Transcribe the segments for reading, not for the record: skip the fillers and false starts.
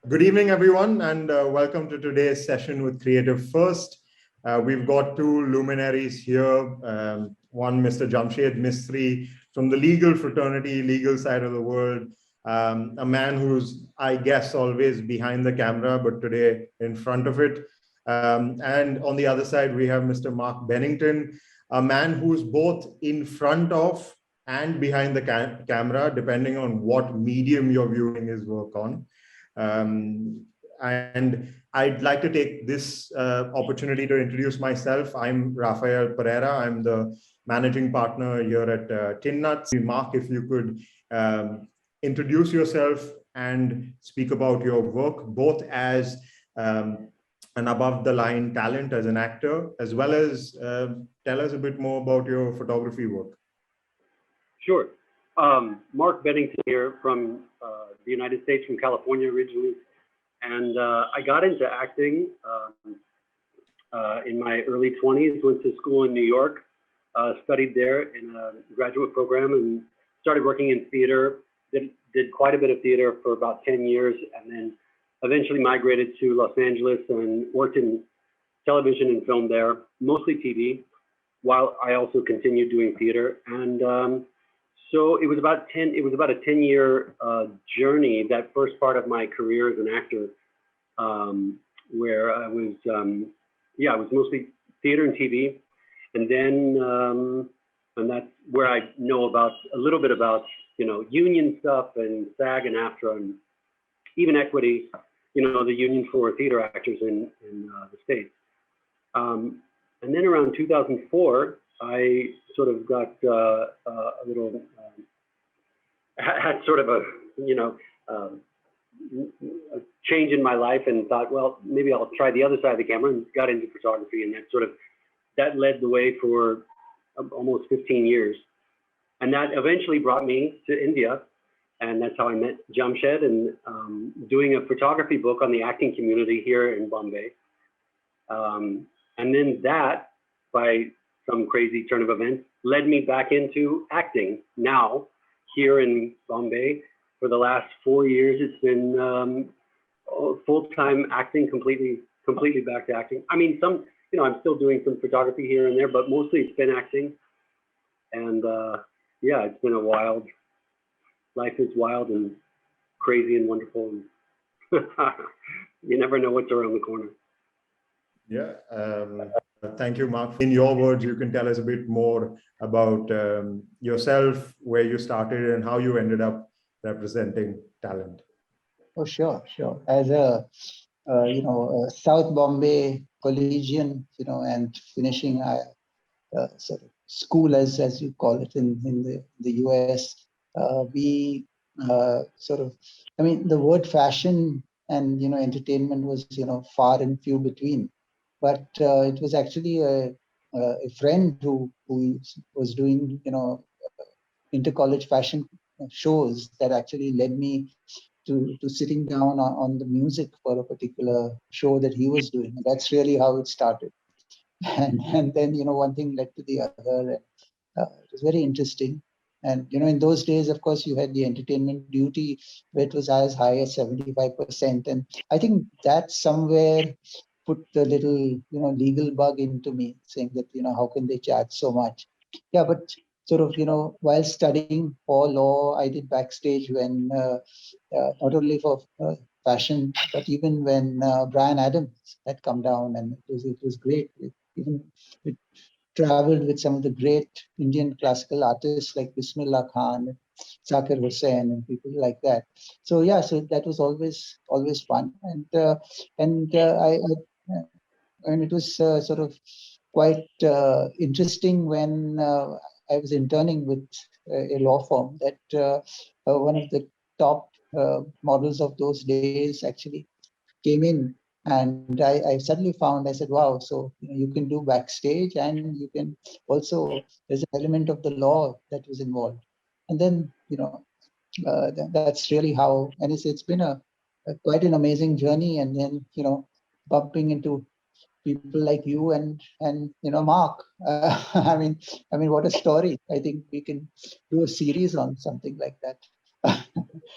Good evening, everyone, and welcome to today's session with Creative First. We've got two luminaries here. One, Mr. Jamshed Mistry from the legal fraternity, legal side of the world. A man who's, I guess, always behind the camera, but today in front of it. And on the other side, we have Mr. Mark Bennington, a man who's both in front of and behind the camera, depending on what medium you're viewing his work on. And I'd like to take this opportunity to introduce myself. I'm Rafael Pereira. I'm the managing partner here at Tinnuts. Mark, if you could introduce yourself and speak about your work, both as an above-the-line talent as an actor, as well as tell us a bit more about your photography work. Sure. Mark Bennington here from the United States, from California originally. And I got into acting in my early 20s, went to school in New York, studied there in a graduate program and started working in theater, did quite a bit of theater for about 10 years, and then eventually migrated to Los Angeles and worked in television and film there, mostly TV, while I also continued doing theater. And so it was about a 10-year journey, that first part of my career as an actor, where I was, I was mostly theater and TV. And then, and that's where I know about a little bit about, union stuff and SAG and AFTRA and even equity, the union for theater actors in the States. And then around 2004, I sort of got a little, had sort of a change in my life and thought, well, maybe I'll try the other side of the camera, and got into photography, and that led the way for almost 15 years. And that eventually brought me to India, and that's how I met Jamshed, and doing a photography book on the acting community here in Bombay. And then that, by some crazy turn of events, led me back into acting. Now, here in Bombay, for the last 4 years, it's been full-time acting, completely back to acting. I mean, I'm still doing some photography here and there, but mostly it's been acting. And it's been a wild, life is wild and crazy and wonderful. And you never know what's around the corner. Yeah. Thank you, Mark. In your words, you can tell us a bit more about yourself, where you started and how you ended up representing talent. Oh, sure. As a South Bombay collegian, and finishing sort of school, as you call it in the US, we the word fashion and entertainment was far and few between. But it was actually a friend who was doing inter-college fashion shows that actually led me to sitting down on the music for a particular show that he was doing. And that's really how it started. And then one thing led to the other. It was very interesting. And in those days, of course, you had the entertainment duty where it was as high as 75%. And I think that somewhere put the little legal bug into me, saying that how can they charge so much? Yeah, but sort of while studying for law, I did backstage when not only for fashion, but even when Bryan Adams had come down, and it was great. It traveled with some of the great Indian classical artists like Bismillah Khan, Zakir Hussain, and people like that. So so that was always fun, and it was sort of quite interesting when I was interning with a law firm that one of the top models of those days actually came in, and I suddenly found, I said, wow, so you can do backstage, and you can also, there's an element of the law that was involved. And then that's really how, and it's been a quite an amazing journey. And then bumping into people like you and Mark. I mean, what a story! I think we can do a series on something like that.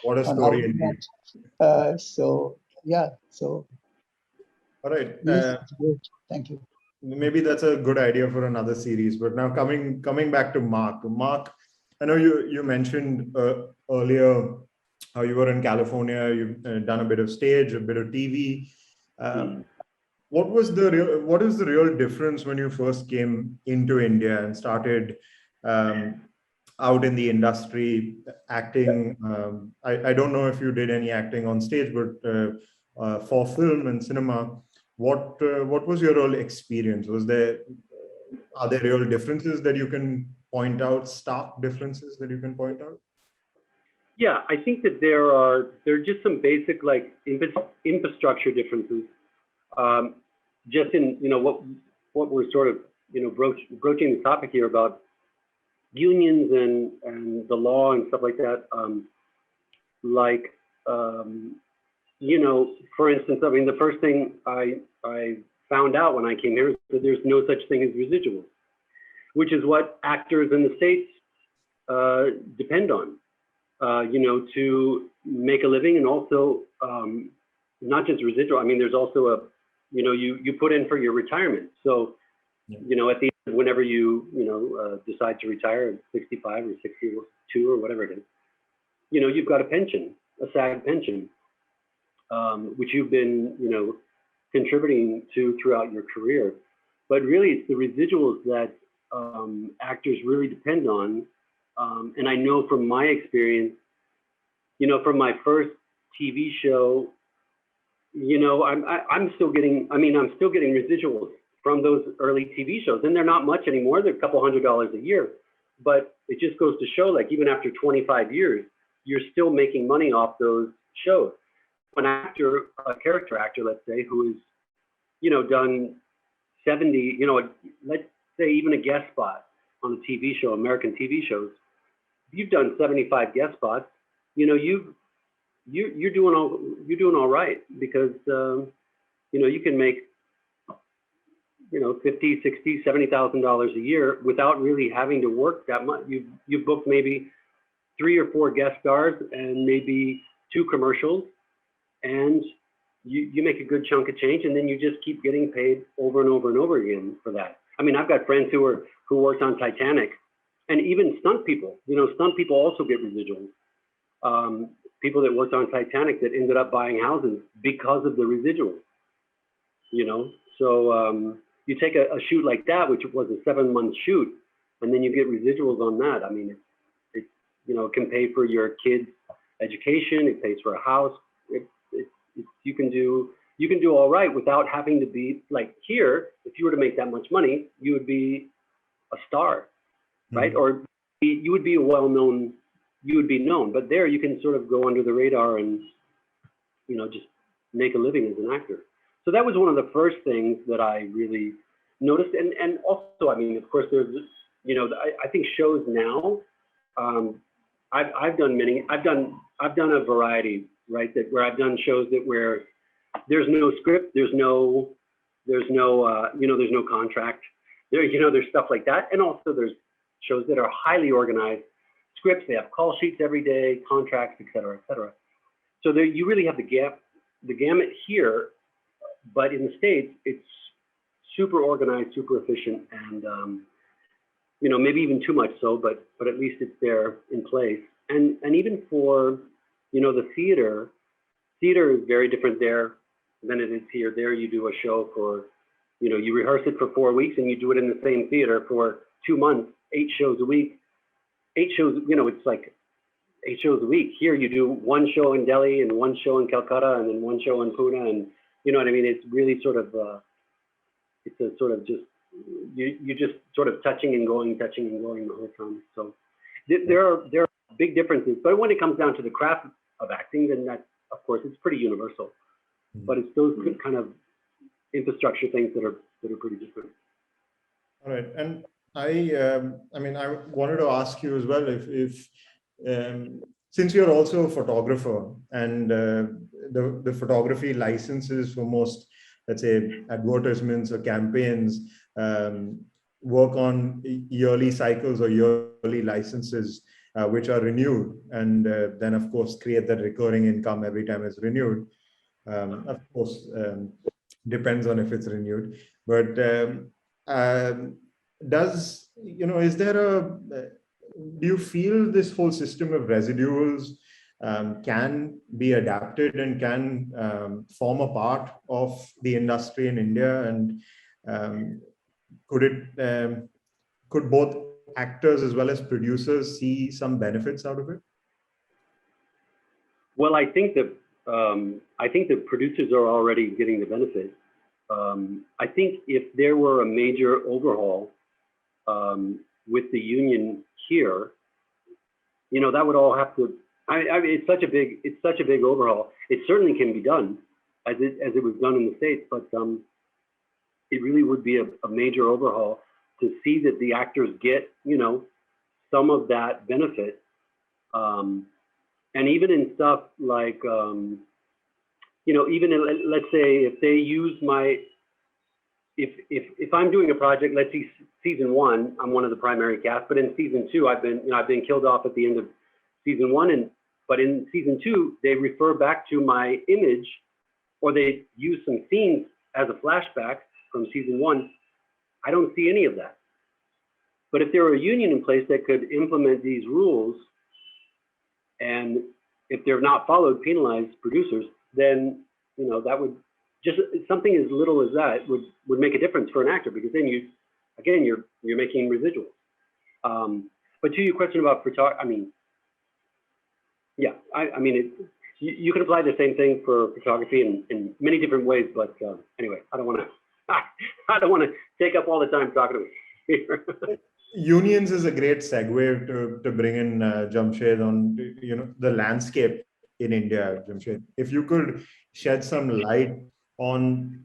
What a story indeed. So yeah, so All right. yes, it's great. Thank you. Maybe that's a good idea for another series. But now coming back to Mark. Mark, I know you mentioned earlier how you were in California. You've done a bit of stage, a bit of TV. What is the real difference when you first came into India and started out in the industry acting? I don't know if you did any acting on stage, but for film and cinema, what was your real experience? Are there real differences that you can point out, stark differences that you can point out? Yeah, I think that there are just some basic like infrastructure differences. Just in what we're sort of broaching the topic here about unions and the law and stuff like that. For instance, I mean, the first thing I found out when I came here is that there's no such thing as residuals, which is what actors in the States depend on, to make a living, and also not just residual. I mean, there's also you put in for your retirement. So, at the end, whenever you decide to retire at 65 or 62 or whatever it is, you've got a pension, a SAG pension, which you've been, contributing to throughout your career. But really, it's the residuals that actors really depend on. And I know from my experience, from my first TV show, I'm still getting residuals from those early TV shows, and they're not much anymore. They're a couple $100 a year, but it just goes to show, like, even after 25 years, you're still making money off those shows. An actor, a character actor, let's say, who is, done 70, let's say even a guest spot on a TV show, American TV shows, you've done 75 guest spots, you're doing all right, because you can make 50, 60, $70,000 a year without really having to work that much. You booked maybe 3 or 4 guest stars and maybe 2 commercials, and you make a good chunk of change, and then you just keep getting paid over and over and over again for that. I mean, I've got friends who worked on Titanic, and even stunt people. Stunt people also get residuals. People that worked on Titanic that ended up buying houses because of the residuals. So you take a shoot like that, which was a 7-month shoot, and then you get residuals on that. I mean, it can pay for your kids' education. It pays for a house. You can do all right without having to be like here. If you were to make that much money, you would be a star, right? Or you would be well-known. You would be known. But there, you can sort of go under the radar and just make a living as an actor. So that was one of the first things that I really noticed. And also, I mean, of course, there's I think shows now. I've done many. I've done a variety, right? Where I've done shows where there's no script, there's no contract. There's stuff like that, and also there's shows that are highly organized, scripts. They have call sheets every day, contracts, et cetera, et cetera. So there, you really have the gamut here, but in the States, it's super organized, super efficient, and maybe even too much so, but at least it's there in place. And even for the theater is very different there than it is here. There you do a show for, you rehearse it for 4 weeks and you do it in the same theater for 2 months, 8 shows a week. 8 shows, it's like 8 shows a week. Here you do 1 show in Delhi and 1 show in Calcutta and then 1 show in Pune, and you know what I mean? It's really sort of, it's a sort of just, you just sort of touching and going the whole time. So there are big differences, but when it comes down to the craft of acting, then that, of course, it's pretty universal. But it's those kind of infrastructure things that are pretty different. All right, and I wanted to ask you as well if since you're also a photographer and the photography licenses for most, let's say, advertisements or campaigns work on yearly cycles or yearly licenses which are renewed, and then of course create that recurring income every time it's renewed. Of course, depends on if it's renewed. But is there do you feel this whole system of residuals can be adapted and can form a part of the industry in India? And could both actors as well as producers see some benefits out of it? Well, I think that producers are already getting the benefit. I think if there were a major overhaul with the union here, that would all have to. It's such a big overhaul. It certainly can be done as it was done in the States, but it really would be a major overhaul to see that the actors get some of that benefit. And even in stuff like, even let's say if they use if I'm doing a project, let's see, season 1, I'm one of the primary cast, but in season 2, I've been killed off at the end of season 1, but in season 2, they refer back to my image, or they use some scenes as a flashback from season 1. I don't see any of that. But if there were a union in place that could implement these rules, and if they're not followed, penalize producers, then that would just something as little as that would make a difference for an actor, because then you're making residuals. But to your question about photography, you can apply the same thing for photography in many different ways. But anyway, I don't want to take up all the time talking to you. Unions is a great segue to bring in Jamshed on the landscape in India. Jamshed, if you could shed some light on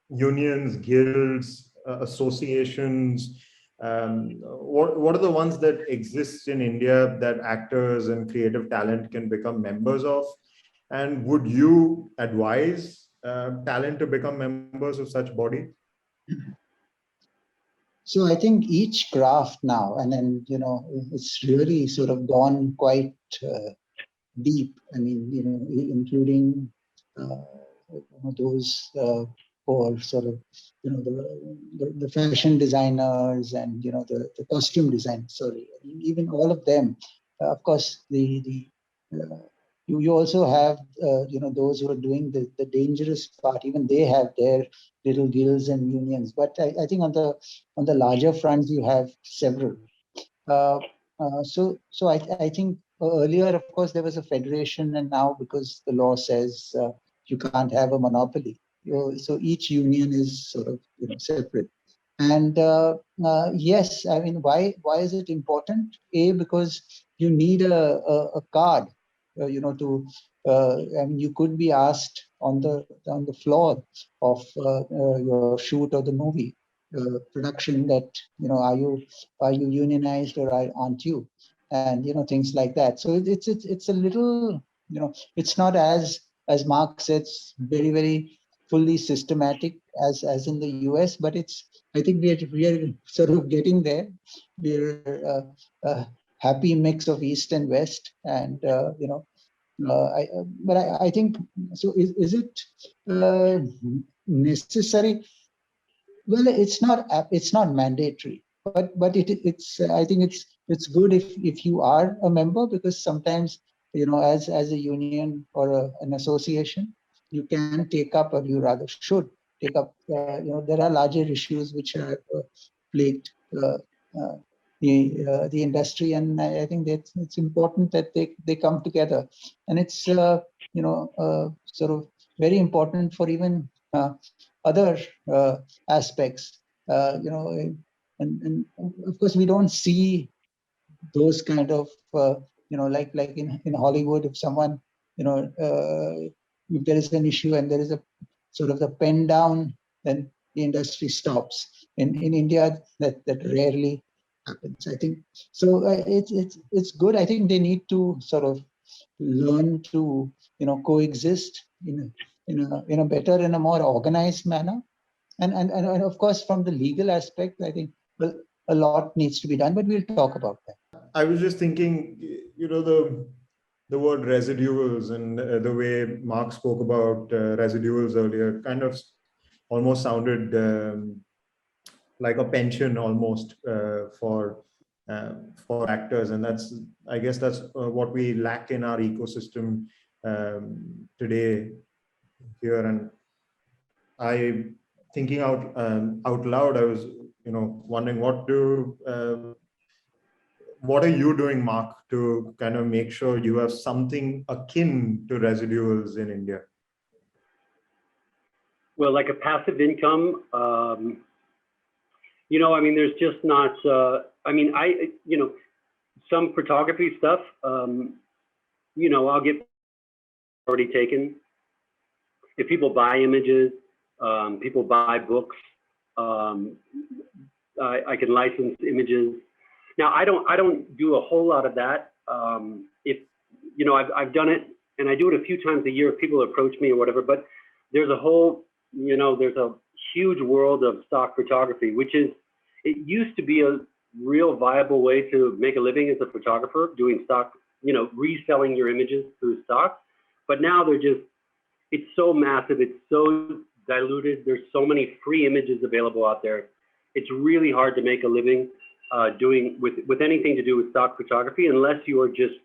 unions, guilds, associations, what are the ones that exist in India that actors and creative talent can become members of, and would you advise talent to become members of such body? So I think each craft now, and then, it's really sort of gone quite deep. I mean, including those for sort of, the fashion designers and, the costume designers, sorry, even all of them. Of course, you also have, those who are doing the dangerous part, even they have their little guilds and unions. But I think on the larger front, you have several. So I think earlier, of course, there was a federation, and now because the law says you can't have a monopoly, so each union is sort of separate. And yes, I mean, why is it important? Because you need a card, to. I mean, you could be asked on the floor of your shoot or the movie production that are you unionized or aren't you, and things like that. So it's a little, it's not as Mark said, it's very, very fully systematic as in the US, but I think we are sort of getting there. We're a happy mix of East and West, and but I think so. Is it necessary? Well, it's not mandatory, but it's I think it's good if you are a member, because sometimes as a union or an association, you can take up, or you rather should take up. There are larger issues which are plagued the industry, and I think that it's important that they come together, and it's sort of very important for even other aspects, and of course we don't see those kind of like in Hollywood, if someone if there is an issue and there is a sort of the pen down, then the industry stops. In India, that rarely happens, I think. So it's good. I think they need to sort of learn to coexist in a better, in a more organized manner, and of course from the legal aspect, I think a lot needs to be done, but we'll talk about that. I was just thinking, the word residuals and the way Mark spoke about residuals earlier kind of almost sounded like a pension almost for actors, and I guess that's what we lack in our ecosystem today here. And I thinking out loud, I was wondering what are you doing, Mark, to kind of make sure you have something akin to residuals in India? Well, like a passive income, I mean, there's just not, some photography stuff, I'll get already taken. If people buy images, people buy books, I can license images. Now, I don't do a whole lot of that. I've done it, and I do it a few times a year if people approach me or whatever, but there's a whole, there's a huge world of stock photography, it used to be a real viable way to make a living as a photographer, doing stock, reselling your images through stock. But now it's so massive, it's so diluted. There's so many free images available out there. It's really hard to make a living doing with anything to do with stock photography, unless you are just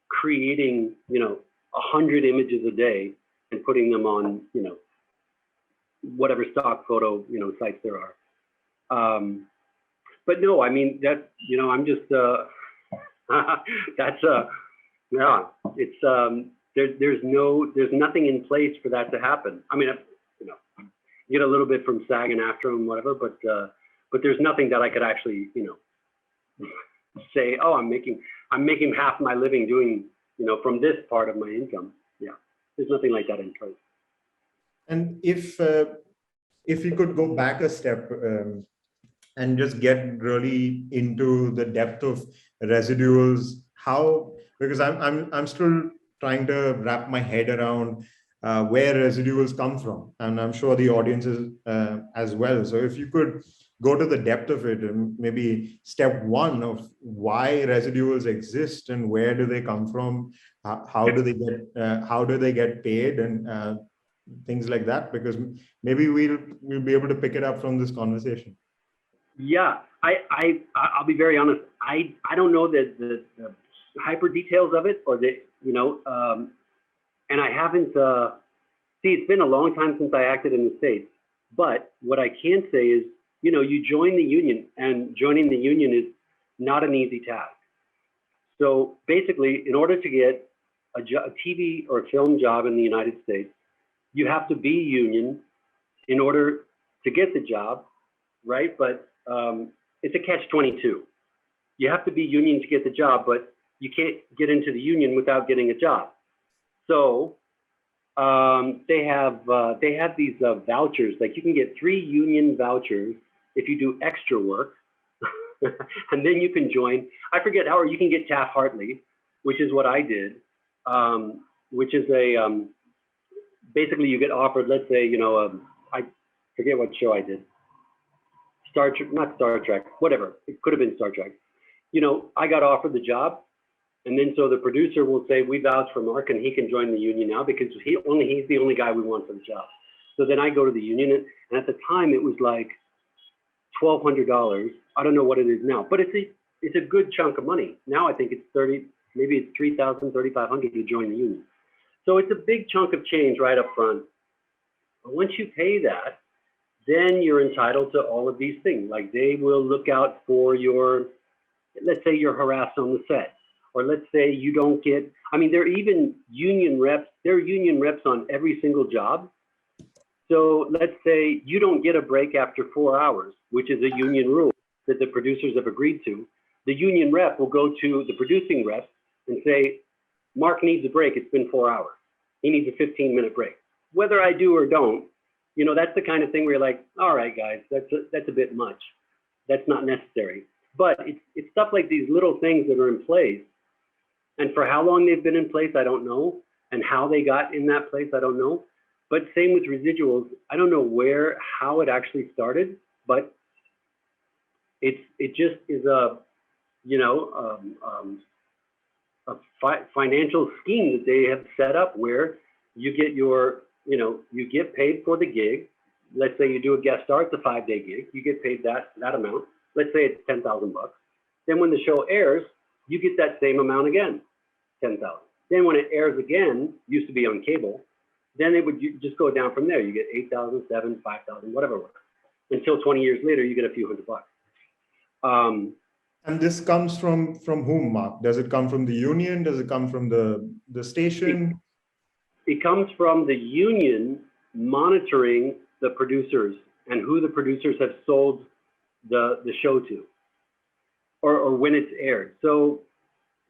creating, 100 images a day and putting them on, whatever stock photo, sites there are. But no, I mean, that, I'm just, there's nothing in place for that to happen. I mean, get a little bit from SAG and AFTRA and whatever, but there's nothing that I could actually, say, oh, I'm making half my living doing, from this part of my income. Yeah, there's nothing like that in place. And if you could go back a step and just get really into the depth of residuals, because I'm still trying to wrap my head around where residuals come from, and I'm sure the audiences as well. So if you could go to the depth of it, and maybe step one of why residuals exist and where do they come from, how do they get paid, and things like that, because maybe we'll be able to pick it up from this conversation. Yeah, I'll be very honest. I don't know the hyper details of it, or and I haven't. It's been a long time since I acted in the States. But what I can say is, you join the union, and joining the union is not an easy task. So basically, in order to get a TV or film job in the United States, you have to be union in order to get the job, right? But it's a catch-22. You have to be union to get the job, but you can't get into the union without getting a job. So they have these vouchers. Like, you can get 3 union vouchers if you do extra work, and then you can join. I forget how, or you can get Taft-Hartley, which is what I did, which is a basically you get offered. Let's say I forget what show I did. Not Star Trek, whatever. It could have been Star Trek. I got offered the job, and then so the producer will say, we vouch for Mark and he can join the union now because he's the only guy we want for the job. So then I go to the union, and at the time it was like $1,200. I don't know what it is now, but it's a good chunk of money. Now I think it's maybe it's $3,000, $3,500 to join the union. So it's a big chunk of change right up front. But once you pay that, then you're entitled to all of these things. Like, they will look out for let's say you're harassed on the set, or let's say you don't get, they're even union reps. There are union reps on every single job. So let's say you don't get a break after 4 hours, which is a union rule that the producers have agreed to. The union rep will go to the producing rep and say, Mark needs a break. It's been 4 hours. He needs a 15-minute break. Whether I do or don't, that's the kind of thing where you're like, all right, guys, that's a bit much. That's not necessary. But it's stuff like these little things that are in place. And for how long they've been in place, I don't know. And how they got in that place, I don't know. But same with residuals. I don't know how it actually started, but it just is financial scheme that they have set up where you get your, you get paid for the gig. Let's say you do a guest star, it's a 5-day gig. You get paid that amount. Let's say it's $10,000 bucks. Then when the show airs, you get that same amount again, 10,000. Then when it airs again, used to be on cable, then it would just go down from there. You get 8,000, 7,000, 5,000, whatever. Until 20 years later, you get a few $100 bucks. And this comes from whom, Mark? Does it come from the union? Does it come from the station? It comes from the union monitoring the producers and who the producers have sold the show to, or when it's aired. So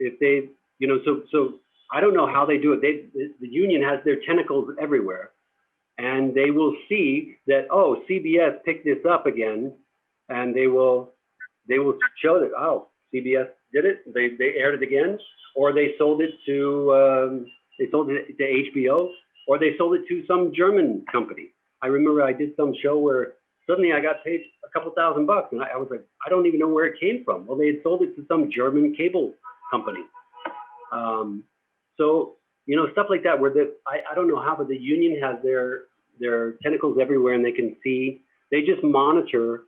if they, so I don't know how they do it. The union has their tentacles everywhere, and they will see that, oh, CBS picked this up again, and they will show that, oh, CBS did it. They aired it again, or they sold it to HBO, or they sold it to some German company. I remember I did some show where suddenly I got paid a couple $1,000 bucks, and I was like, I don't even know where it came from. Well, they had sold it to some German cable company. So stuff like that, where I don't know how, but the union has their tentacles everywhere, and they can see. They just monitor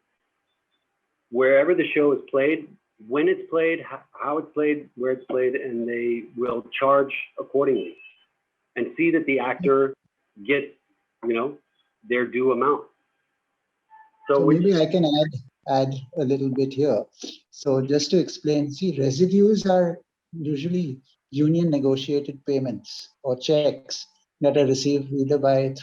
wherever the show is played, when it's played, how it's played, where it's played, and they will charge accordingly and see that the actor gets, their due amount. So maybe I can add a little bit here. So just to explain, see, residues are usually union negotiated payments or checks that are received either by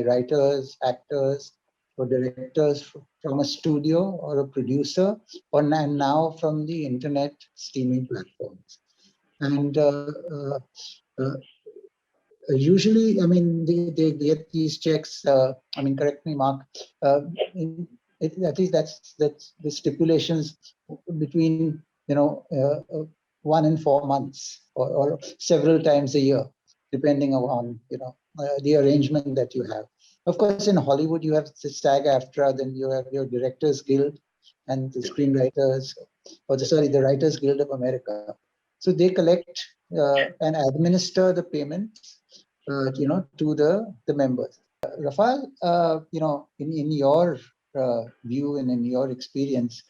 writers, actors, or directors from a studio or a producer, or now from the internet streaming platforms. And usually, I mean, they get these checks. I mean, correct me, Mark. At least that's the stipulations between 1 and 4 months, or several times a year, depending on the arrangement that you have. Of course, in Hollywood, you have the SAG-AFTRA, then you have your Directors Guild and the Screenwriters, the Writers Guild of America. So they collect and administer the payments, to the members. Rafael, in your view and in your experience,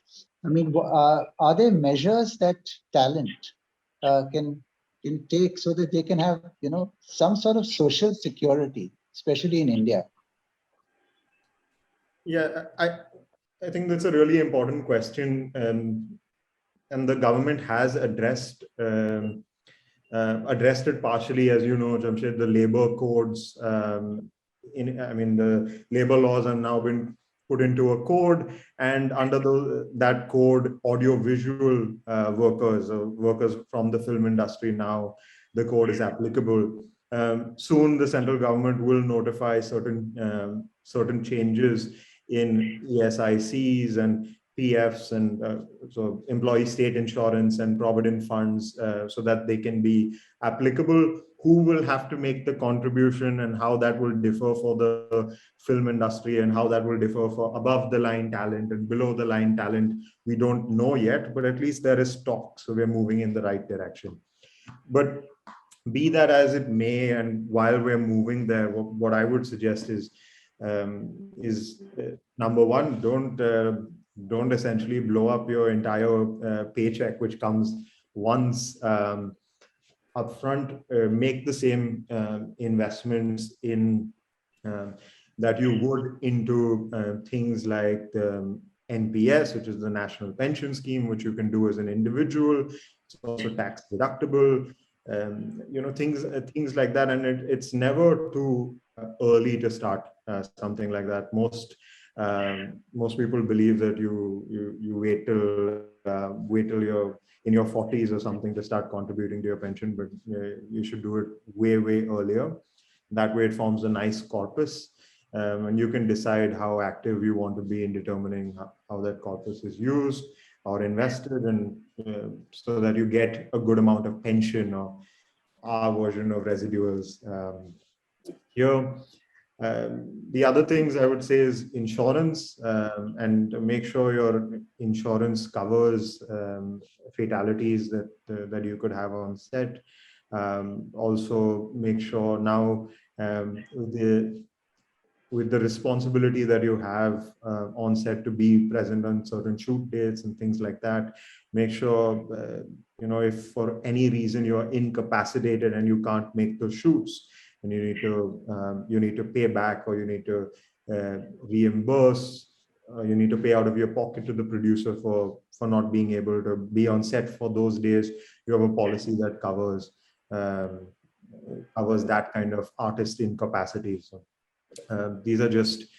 I mean, are there measures that talent can take so that they can have, some sort of social security, especially in India? Yeah, I think that's a really important question, and the government has addressed it partially, as you know, Jamshed. The labor codes, the labor laws have now been put into a code, and under that code, audiovisual workers from the film industry, now the code is applicable. Soon, the central government will notify certain changes in ESICs and PFs, and so employee state insurance and provident funds, so that they can be applicable. Who will have to make the contribution, and how that will differ for the film industry, and how that will differ for above the line talent and below the line talent, we don't know yet, but at least there is talk, so we're moving in the right direction. But be that as it may, and while we're moving there, what I would suggest is number one, don't essentially blow up your entire paycheck, which comes once upfront. Make the same investments in that you would into things like the NPS, which is the National Pension Scheme, which you can do as an individual. It's also tax deductible. Things like that, and it's never too early to start something like that. Most people believe that you wait till you're in your 40s or something to start contributing to your pension, but you should do it way earlier. That way, it forms a nice corpus, and you can decide how active you want to be in determining how that corpus is used or invested, and so that you get a good amount of pension, or our version of residuals here. The other things I would say is insurance, and make sure your insurance covers fatalities that you could have on set. Also, make sure now with the responsibility that you have on set to be present on certain shoot dates and things like that, make sure if for any reason you're incapacitated and you can't make those shoots, and you need to pay back, or you need to reimburse, you need to pay out of your pocket to the producer for not being able to be on set for those days. You have a policy that covers that kind of artist incapacity. So these are just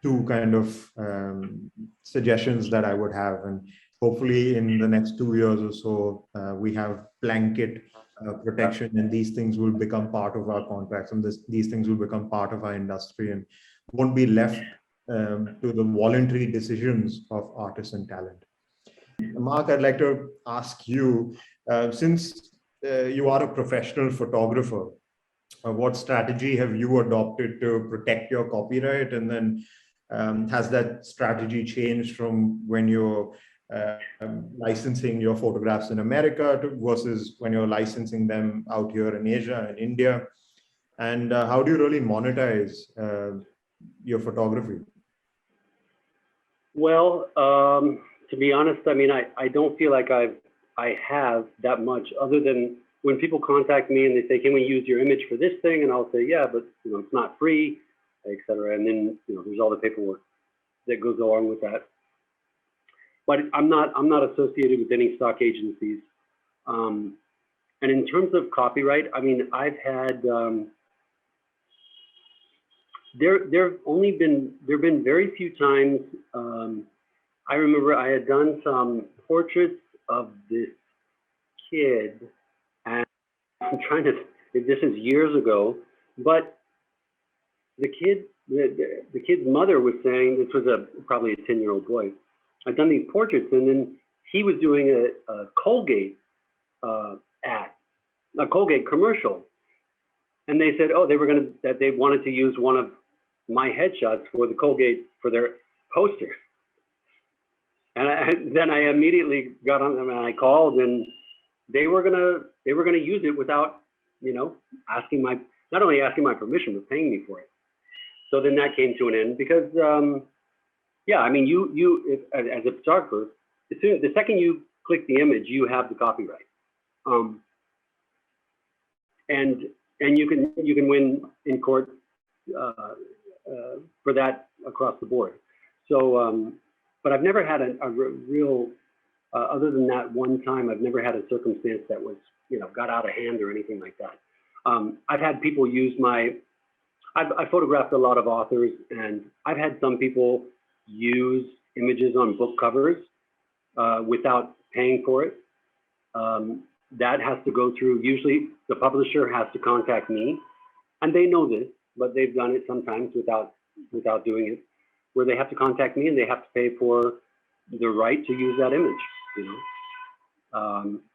two kind of suggestions that I would have, and hopefully in the next 2 years or so we have blanket protection, and these things will become part of our contracts, and these things will become part of our industry and won't be left to the voluntary decisions of artists and talent. Mark, I'd like to ask you, since you are a professional photographer, what strategy have you adopted to protect your copyright? And then has that strategy changed from when you're licensing your photographs in America versus when you're licensing them out here in Asia and India? And how do you really monetize your photography? Well, to be honest, I mean, I don't feel like I have that much, other than when people contact me and they say, can we use your image for this thing? And I'll say, yeah, but it's not free, etc. And then there's all the paperwork that goes along with that. But I'm not associated with any stock agencies. And in terms of copyright, I mean, I've had there've been very few times. I remember I had done some portraits of this kid, and I'm trying to, this is years ago, but the kid's mother was saying, this was probably a 10-year-old boy. I'd done these portraits, and then he was doing a Colgate ad, a Colgate commercial. And they said, oh, that they wanted to use one of my headshots for the Colgate, for their poster. And then I immediately got on them and I called, and they were gonna use it without, not only asking my permission, but paying me for it. So then that came to an end because, yeah, I mean, as a photographer, the second you click the image, you have the copyright, and you can win in court for that across the board. So, but I've never had a real, other than that one time, I've never had a circumstance that was, got out of hand or anything like that. I've had people use I photographed a lot of authors, and I've had some people use images on book covers without paying for it. That has to go through, usually the publisher has to contact me, and they know this, but they've done it sometimes without doing it, where they have to contact me and they have to pay for the right to use that image.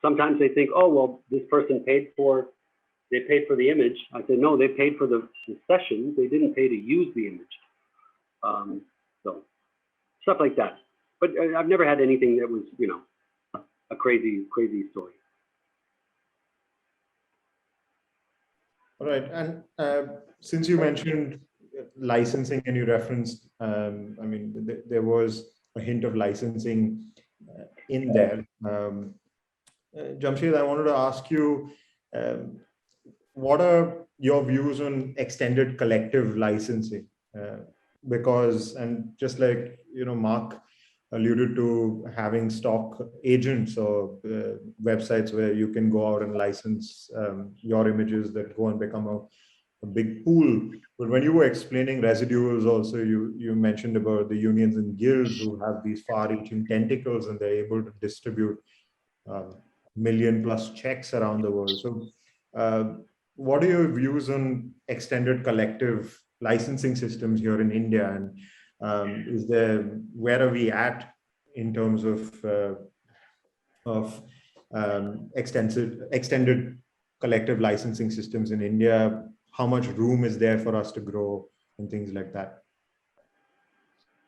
Sometimes they think, oh, well, this person paid for the image. I said, no, they paid for the session. They didn't pay to use the image. So stuff like that. But I've never had anything that was, a crazy story. All right. And since you mentioned licensing and you referenced, I mean, there was a hint of licensing in there. Jamshed, I wanted to ask you, what are your views on extended collective licensing? Because, and just like, Mark alluded to having stock agents or websites where you can go out and license your images that go and become a big pool. But when you were explaining residuals also, you mentioned about the unions and guilds who have these far-reaching tentacles and they're able to distribute million-plus checks around the world. So what are your views on extended collective licensing systems here in India? And where are we at in terms of extended collective licensing systems in India? How much room is there for us to grow and things like that?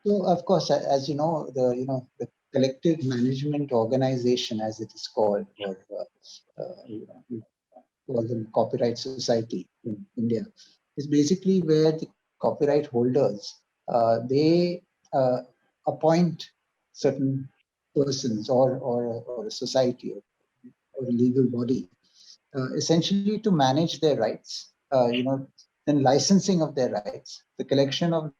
So of course, as you know, the collective management organization, as it is called, or we call them copyright society in India, is basically where the copyright holders they appoint certain persons or a society or a legal body, essentially to manage their rights, then licensing of their rights, the collection of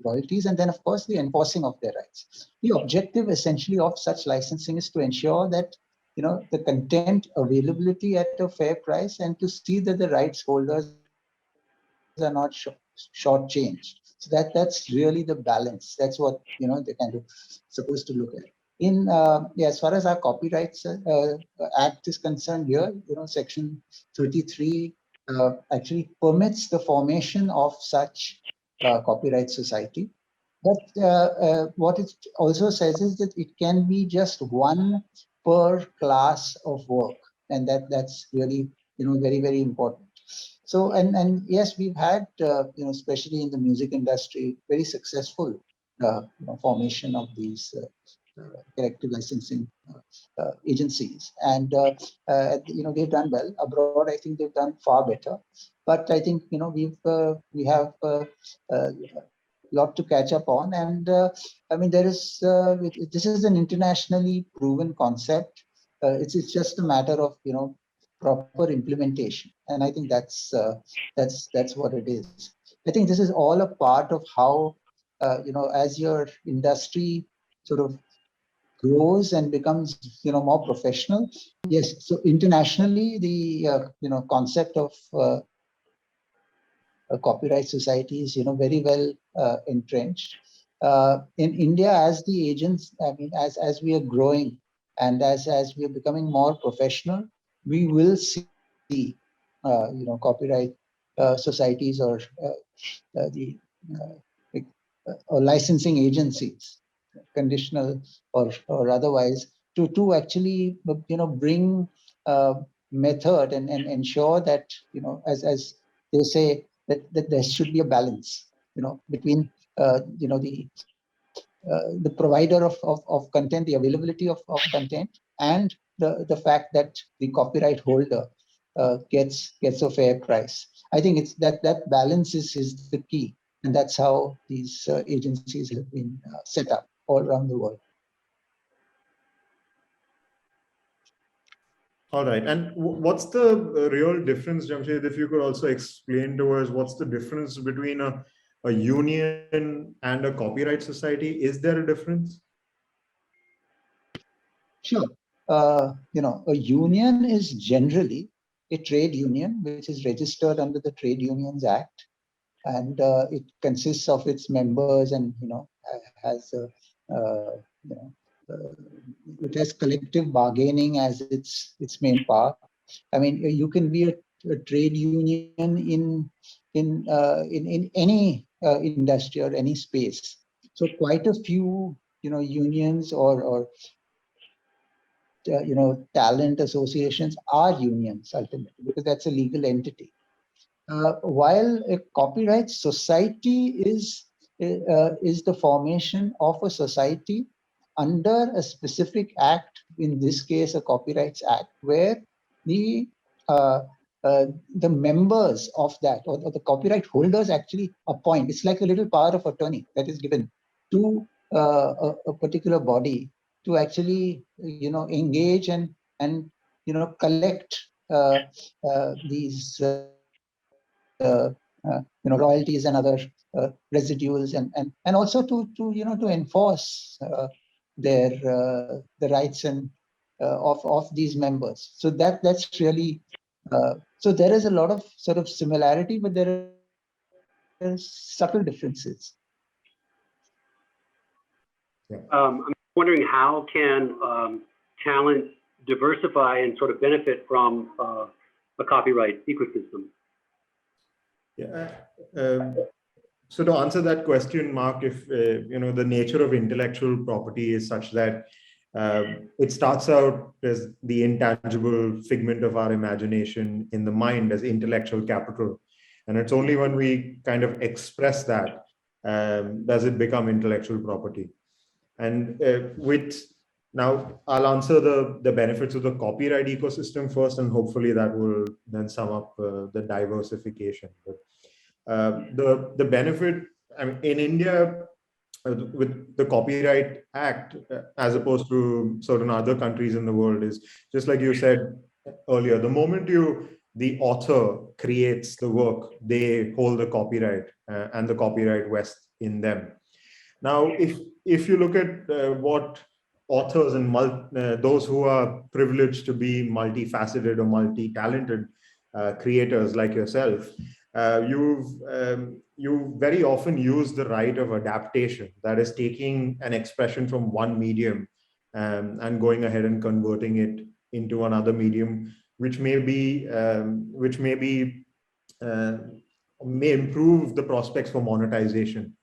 royalties, and then of course the enforcing of their rights. The objective essentially of such licensing is to ensure that the content availability at a fair price, and to see that the rights holders are not shortchanged. So that's really the balance. That's what they're kind of supposed to look at. In as far as our Copyrights Act is concerned here, Section 33 actually permits the formation of such copyright society. But what it also says is that it can be just one per class of work, and that's really very, very important. So and yes, we've had especially in the music industry, very successful formation of these collective licensing agencies, and they've done well. Abroad, I think they've done far better, but I think we have lot to catch up on. And I mean, this is an internationally proven concept. It's just a matter of proper implementation, and I think that's what it is. I think this is all a part of how as your industry sort of grows and becomes more professional. Yes, so internationally the concept of copyright society is very well entrenched. In India, as the agents, I mean, as we are growing and as we are becoming more professional, we will see copyright societies or the or licensing agencies, conditional or otherwise, to actually bring method and ensure that as they say that there should be a balance between the provider of content, the availability of content, and the fact that the copyright holder gets a fair price. I think it's that balance is the key, and that's how these agencies have been set up all around the world. All right. And what's the real difference, Jamshed, if you could also explain to us what's the difference between a union and a copyright society? Is there a difference? Sure. A union is generally a trade union which is registered under the Trade Unions Act, and it consists of its members, and has it has collective bargaining as its main part. I mean, you can be a trade union in any industry or any space. So quite a few unions or talent associations are unions ultimately, because that's a legal entity. While a copyright society is the formation of a society under a specific act, in this case a Copyrights Act, where the members of that, or the copyright holders, actually appoint. It's like a little power of attorney that is given to a particular body to actually engage and collect these royalties and other residuals, and also to enforce the rights and of these members. So that's really so there is a lot of sort of similarity, but there are subtle differences. I'm wondering, how can talent diversify and sort of benefit from a copyright ecosystem? Yeah. So to answer that question, Mark, if the nature of intellectual property is such that It starts out as the intangible figment of our imagination in the mind as intellectual capital. And it's only when we kind of express that does it become intellectual property. And now I'll answer the benefits of the copyright ecosystem first, and hopefully that will then sum up the diversification. But the benefit, I mean, in India, with the Copyright Act, as opposed to certain other countries in the world, is just like you said earlier, the moment the author creates the work, they hold the copyright and the copyright vests in them. Now, if you look at what authors and those who are privileged to be multifaceted or multi-talented creators like yourself, you very often use the right of adaptation, that is taking an expression from one medium and going ahead and converting it into another medium, which may improve the prospects for monetization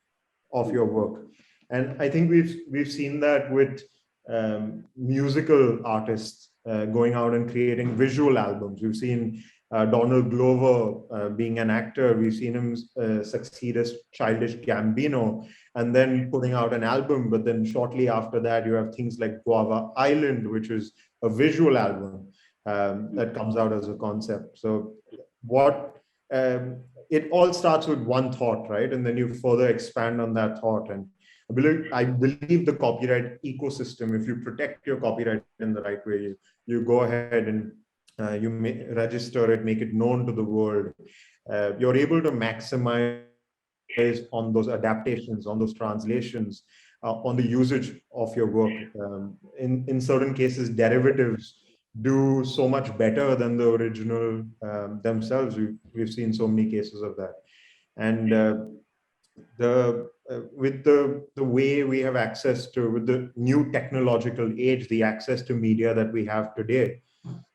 of your work. And I think we've seen that with musical artists going out and creating visual albums. We've seen Donald Glover being an actor. We've seen him succeed as Childish Gambino and then putting out an album. But then shortly after that, you have things like Guava Island, which is a visual album that comes out as a concept. So it all starts with one thought, right? And then you further expand on that thought. And I believe the copyright ecosystem, if you protect your copyright in the right way, you go ahead and you register it, make it known to the world, you're able to maximize on those adaptations, on those translations, on the usage of your work. In certain cases, derivatives do so much better than the original themselves. We've seen so many cases of that. And with the way we have access to, with the new technological age, the access to media that we have today,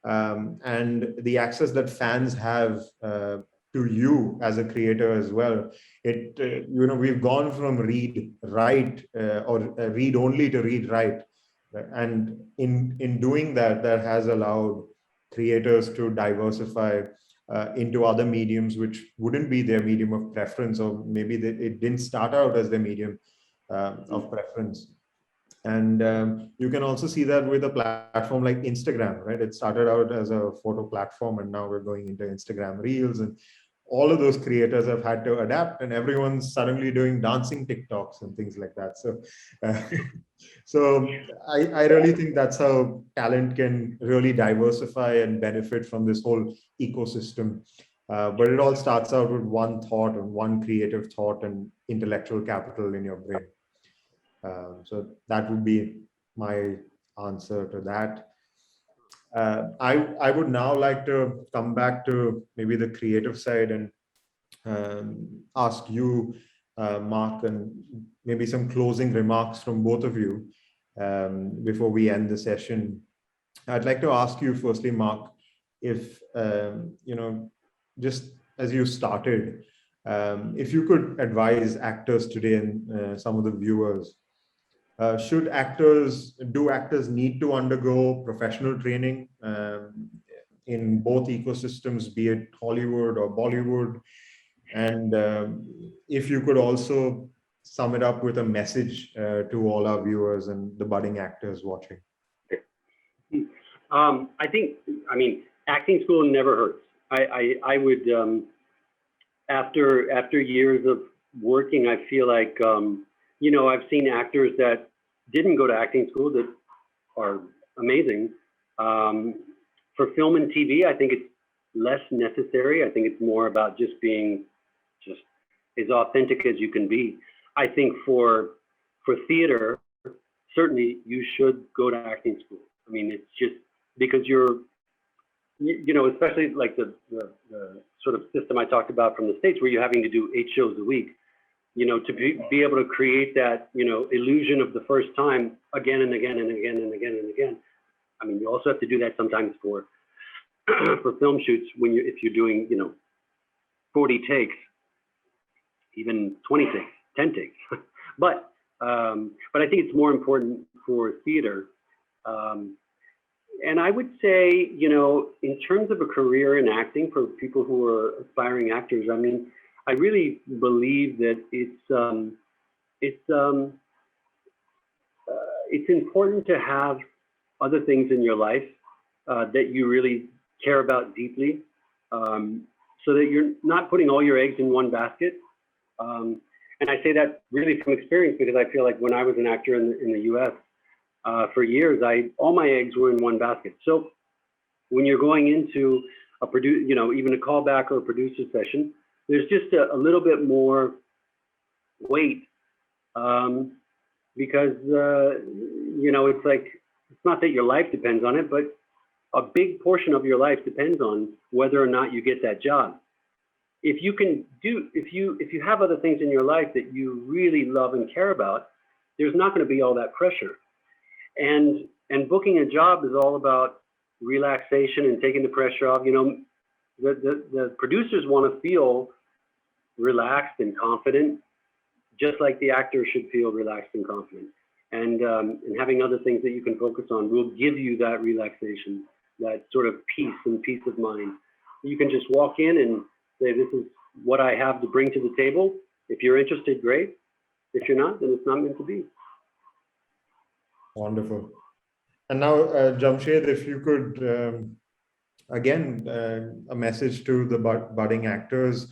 and the access that fans have to you as a creator as well, we've gone from read write or read only to read write, and in doing that has allowed creators to diversify into other mediums which wouldn't be their medium of preference, or maybe it didn't start out as their medium of preference. And you can also see that with a platform like Instagram, right? It started out as a photo platform, and now we're going into Instagram Reels, and all of those creators have had to adapt, and everyone's suddenly doing dancing TikToks and things like that. So I really think that's how talent can really diversify and benefit from this whole ecosystem. But it all starts out with one thought and one creative thought and intellectual capital in your brain. So that would be my answer to that. I would now like to come back to maybe the creative side and ask you, Mark, and maybe some closing remarks from both of you before we end the session. I'd like to ask you firstly, Mark, if, just as you started, if you could advise actors today and some of the viewers, do actors need to undergo professional training in both ecosystems, be it Hollywood or Bollywood? And if you could also sum it up with a message to all our viewers and the budding actors watching. I mean, acting school never hurts. I would, after years of working, I feel like, I've seen actors that didn't go to acting school that are amazing. For film and TV, I think it's less necessary. I think it's more about just being just as authentic as you can be. I think for theater, certainly you should go to acting school. I mean, it's just because you're, especially like the sort of system I talked about from the States where you're having to do 8 shows a week, to be able to create that, illusion of the first time again and again and again and again and again. I mean, you also have to do that sometimes for film shoots if you're doing, 40 takes, even 20 takes, 10 takes. But I think it's more important for theater And I would say, you know, in terms of a career in acting for people who are aspiring actors, I mean, I really believe that it's important to have other things in your life that you really care about deeply, so that you're not putting all your eggs in one basket. And I say that really from experience, because I feel like when I was an actor in the US, for years, all my eggs were in one basket. So when you're going into you know, even a callback or a producer session, there's just a little bit more weight, because you know, it's like, it's not that your life depends on it, but a big portion of your life depends on whether or not you get that job. If you have other things in your life that you really love and care about, there's not going to be all that pressure. And booking a job is all about relaxation and taking the pressure off. You know, the producers want to feel relaxed and confident, just like the actor should feel relaxed and confident. And having other things that you can focus on will give you that relaxation, that sort of peace and peace of mind. You can just walk in and say, this is what I have to bring to the table. If you're interested, great. If you're not, then it's not meant to be. Wonderful. And now, Jamshed, if you could, again, a message to the budding actors.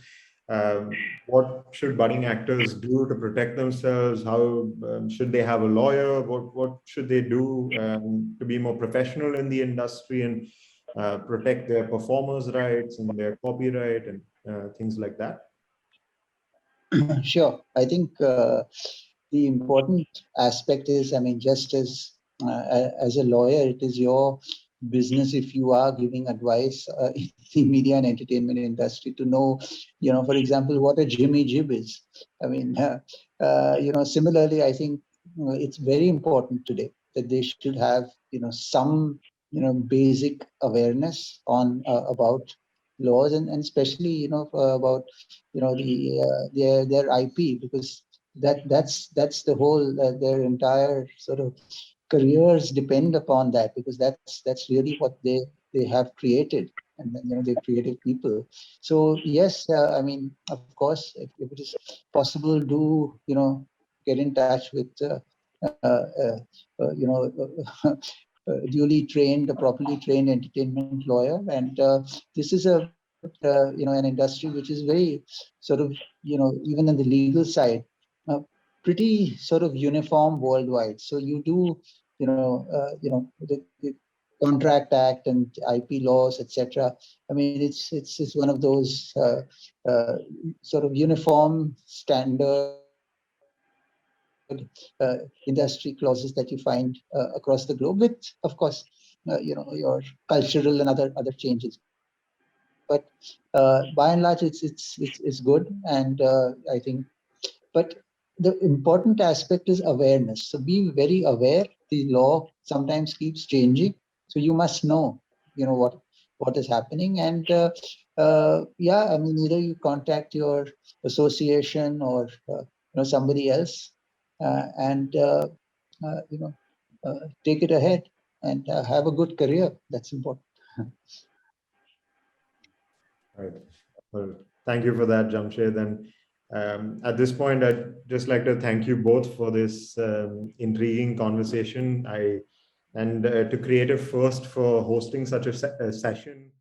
What should budding actors do to protect themselves? How should they have a lawyer? What should they do to be more professional in the industry and protect their performers' rights and their copyright and things like that? Sure. I think the important aspect is, I mean, just as a lawyer, it is your business, if you are giving advice in the media and entertainment industry, to know, you know, for example, what a Jimmy Jib is. I mean, you know, similarly, I think it's very important today that they should have, you know, some, you know, basic awareness on about laws, and especially, you know, about, you know, their IP, because that's the whole their entire sort of careers depend upon that, because that's really what they have created, and then, you know, they've created people. So yes, I mean, of course, if it is possible, do, you know, get in touch with you know, duly trained, properly trained entertainment lawyer. And this is a you know, an industry which is very sort of, you know, even in the legal side, pretty sort of uniform worldwide. So you do, you know, the Contract Act and IP laws, etc. I mean, it's one of those sort of uniform standard industry clauses that you find across the globe, with, of course, you know, your cultural and other changes. But by and large, it's good, and I think. But the important aspect is awareness. So be very aware. The law sometimes keeps changing, so you must know, you know, what is happening. And yeah, I mean, either you contact your association or you know, somebody else, and you know, take it ahead and have a good career. That's important. Right. Well, thank you for that, Jamshed. And at this point, I'd just like to thank you both for this intriguing conversation. And to Creative First for hosting such a session.